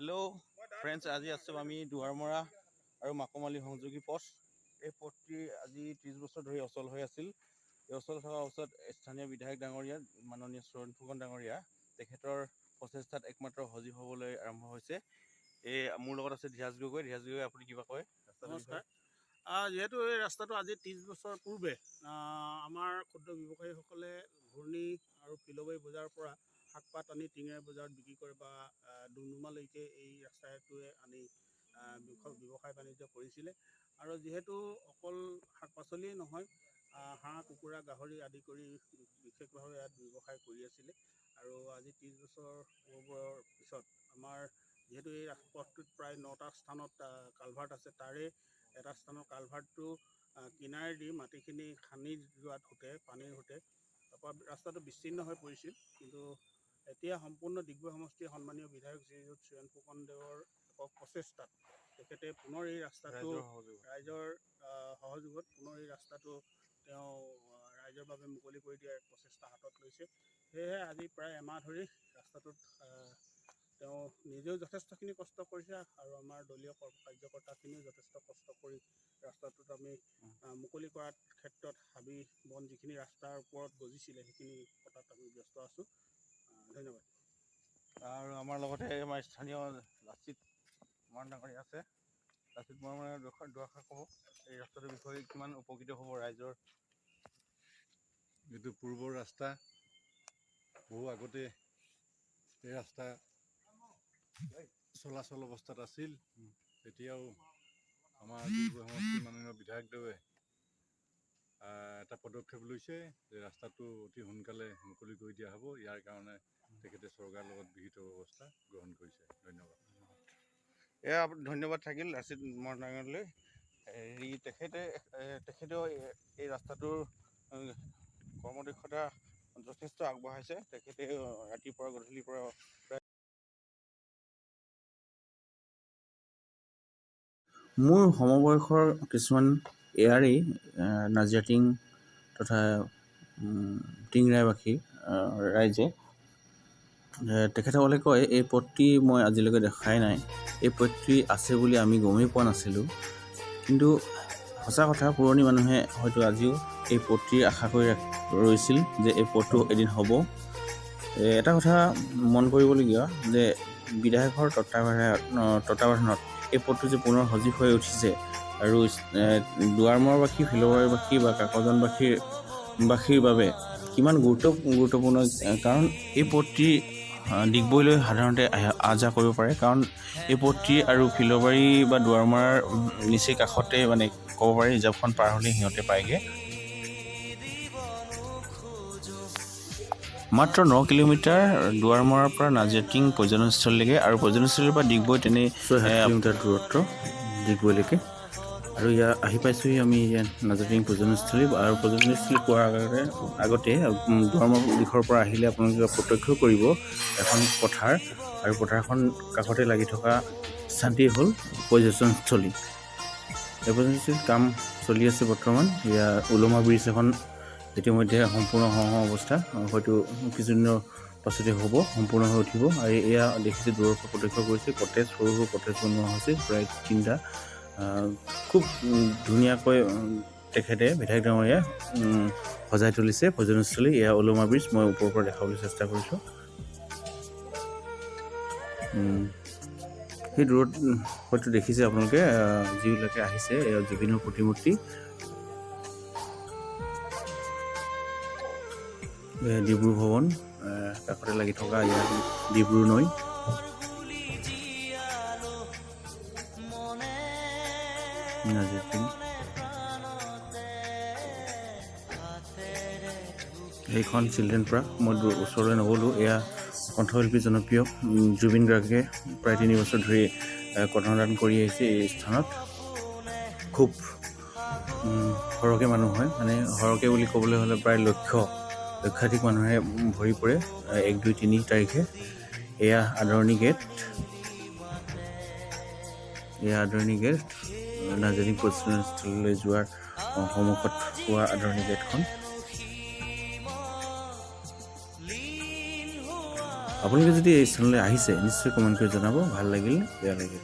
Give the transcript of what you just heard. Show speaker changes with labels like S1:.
S1: Hello' friends, আজি আছোঁ আমি দুৱাৰমৰা আৰু মাকমালি সংযোগী পথ। এই পথটি আজি 30 বছৰ ধৰি অচল হৈ আছিল। এই অচল থকাৰ পাছত স্থানীয় বিধায়ক ডাঙৰীয়া মাননীয় চৰণ ফুকন ডাঙৰীয়া তেখেতৰ প্ৰচেষ্টাত একমাত্ৰ সজীৱ হ'বলৈ আৰম্ভ হৈছে। এই মোৰ লগত আছে ধীৰাজ গগৈ। আপুনি কিবা কয়?
S2: নমস্কাৰ। যিহেতু এই ৰাস্তাটো আজি 30 বছৰ পূৰ্বে আমাৰ ক্ষুদ্ৰ ব্যৱসায়ীসকলে ঘূৰ্ণি আৰু ফিলবাৰী বজাৰৰ পৰা শাক পাত আনি টিঙেৰে বজাৰত বিক্ৰী কৰে বা ডুমডুমালৈকে এই ৰাস্তাটোৱে আনি ব্যৱসায় বাণিজ্য কৰিছিলে। আৰু যিহেতু অকল শাক পাচলিয়েই নহয়, হাঁহ কুকুৰা গাহৰি আদি কৰি বিশেষভাৱে ইয়াত ব্যৱসায় কৰি আছিলে। আৰু আজি 30 বছৰৰ পিছত আমাৰ যিহেতু এই পথটোত প্ৰায় 9টা স্থানত কালভাৰ্ট আছে, তাৰে এটা স্থানৰ কালভাৰ্টটো কিনাৰে দি মাটিখিনি খান্দি যোৱাত পানীৰ সোঁতে তাৰপৰা ৰাস্তাটো বিচ্ছিন্ন হৈ পৰিছিল। কিন্তু এতিয়া সম্পূৰ্ণ ডিগবৈ সমষ্টিৰ সন্মানীয় বিধায়ক শ্ৰীযুত চৰণ ফুকনদেৱৰ প্ৰচেষ্টাত তেখেতে পুনৰ এই ৰাস্তাটো ৰাইজৰ সহযোগত পুনৰ এই ৰাস্তাটো তেওঁ ৰাইজৰ বাবে মুকলি কৰি দিয়াৰ প্ৰচেষ্টা হাতত লৈছে। সেয়েহে আজি প্ৰায় এমাহ ধৰি ৰাস্তাটোত তেওঁ নিজেও যথেষ্টখিনি কষ্ট কৰিছে আৰু আমাৰ দলীয় কাৰ্যকৰ্তাখিনিও যথেষ্ট কষ্ট কৰি ৰাস্তাটোত আমি মুকলি কৰাৰ ক্ষেত্ৰত হাবি বন যিখিনি ৰাস্তাৰ ওপৰত গজিছিলে সেইখিনি কটাত আমি ব্যস্ত আছোঁ। ধন্যবাদ।
S1: আৰু আমাৰ লগতে আমাৰ স্থানীয় লাচিত মৰাণ ডাঙৰীয়া আছে। লাচিত মৰাণে দুআষাৰ ক'ব এই ৰাস্তাটোৰ বিষয়ে, কিমান উপকৃত হ'ব ৰাইজৰ।
S3: এইটো পূৰ্বৰ ৰাস্তা, বহু আগতে এই ৰাস্তা চলাচল অৱস্থাত আছিল। এতিয়াও আমাৰ ডিগবৈ সমষ্টিৰ মাননীয় বিধায়কদেৱে এটা পদক্ষেপ লৈছে যে ৰাস্তাটো অতি সোনকালে মুকলি কৰি দিয়া হ'ব। ইয়াৰ কাৰণে তেখেতে চৰকাৰৰ লগত বিহিত ব্যৱস্থা গ্ৰহণ কৰিছে। ধন্যবাদ।
S1: ধন্যবাদ থাকিল লাচিত মৰাণ ডাঙৰীয়ালৈ। তেখেতেও এই ৰাস্তাটোৰ কৰ্মদক্ষতা যথেষ্ট আগবঢ়াইছে। তেখেতে ৰাতিপুৱা গধূলিৰ পৰা
S4: মোৰ সমবয়সৰ কিছুমান এয়াৰেই নাজিৰা টিং তথা টিংৰাইবাসী ৰাইজে তেখেতসকলে কয় এই পথটি মই আজিলৈকে দেখাই নাই, এই পথটি আছে বুলি আমি গমেই পোৱা নাছিলোঁ। কিন্তু সঁচা কথা, পুৰণি মানুহে হয়তো আজিও এই পথটিৰ আশা কৰি ৰৈছিল যে এই পথটো এদিন হ'ব। এটা কথা মন কৰিবলগীয়া যে বিধায়কৰ তত্বাৱধানত এই পথটো যে পুনৰ সজীৱ হৈ উঠিছে আৰু দুৱাৰমৰাবাসী, ফিলবাৰীবাসী বা কাকজানবাসীৰ বাবে কিমান গুৰুত্বপূৰ্ণ, কাৰণ এই পথটি ডিগবৈলৈ সাধাৰণতে আহ যাহ কৰিব পাৰে। কাৰণ এই পথটি আৰু ফিলবাৰী বা দুৱাৰমৰাৰ নিচেই কাষতে, মানে ক'ব পাৰি ৰিজাৰ্ভখন পাৰ হ'লে সিহঁতে পায়গৈ। মাত্ৰ 9 কিলোমিটাৰ দুৱাৰমৰাৰ পৰা নাজিৰাটিং পৰ্যটনস্থলীলৈকে, আৰু পৰ্যটনস্থলীৰ পৰা ডিগবৈ তেনেই 6-7 কিলোমিটাৰ দূৰত্ব ডিগবৈলৈকে। আৰু ইয়াত আহি পাইছোঁহি আমি ইয়াত নাজিৰাটিং পৰ্যটনস্থলী। আৰু পৰ্যটনস্থলী পোৱাৰ আগতে দুৱাৰমৰা দিশৰ পৰা আহিলে আপোনালোকে প্ৰত্যক্ষ কৰিব এখন পথাৰ, আৰু পথাৰখন কাষতে লাগি থকা স্থানটি হ'ল পৰ্যটনস্থলী। এই পৰ্যটনস্থলীত কাম চলি আছে বৰ্তমান। ইয়াৰ ওলমা ব্ৰিজ এখন ইতিমধ্যে সম্পূৰ্ণ অৱস্থা, হয়তো কিছুদিনৰ পাছতে হ'ব, সম্পূৰ্ণ হৈ উঠিব। আৰু এয়া দেখিছে দূৰৰ পৰা প্ৰত্যক্ষ কৰিছে, কটেজ, সৰু সৰু কটেজ বনোৱা হৈছে প্ৰায় 3টা। খুব ধুনীয়াকৈ তেখেতে বিধায়ক ডাঙৰীয়াই সজাই তুলিছে পৰ্যটনস্থলী। এয়া ওলমা ব্ৰিজ, মই ওপৰৰ পৰা দেখাবলৈ চেষ্টা কৰিছোঁ। সেই দূৰত হয়তো দেখিছে আপোনালোকে, যিবিলাকে আহিছে, এয়া জুবিনৰ প্ৰতিমূৰ্তি। ডিব্ৰু ভৱন কাষতে লাগি থকা ইয়াত ডিব্ৰু নৈ। এইখন চিলড্ৰেন পাৰ্ক, মই ওচৰলৈ নগ'লোঁ। এয়া কণ্ঠশিল্পী জনপ্ৰিয় জুবিন গাৰ্গে প্ৰায় 3 বছৰ ধৰি কণ্ঠদান কৰি আহিছে এই স্থানত। খুব সৰহকৈ মানুহ হয়, মানে সৰহকৈ বুলি ক'বলৈ হ'লে প্ৰায় লক্ষাধিক মানুহে ভৰি পৰে 1, 2, 3 তাৰিখে। এয়া আদৰণি গেট, নাজিৰাটিং পৰ্যটনস্থলীলৈ যোৱাৰ সন্মুখত হোৱা আদৰণি গেটখন। আপোনালোকে যদি এই স্থানলৈ আহিছে নিশ্চয় কমেণ্ট কৰি জনাব ভাল লাগিল বেয়া লাগিল।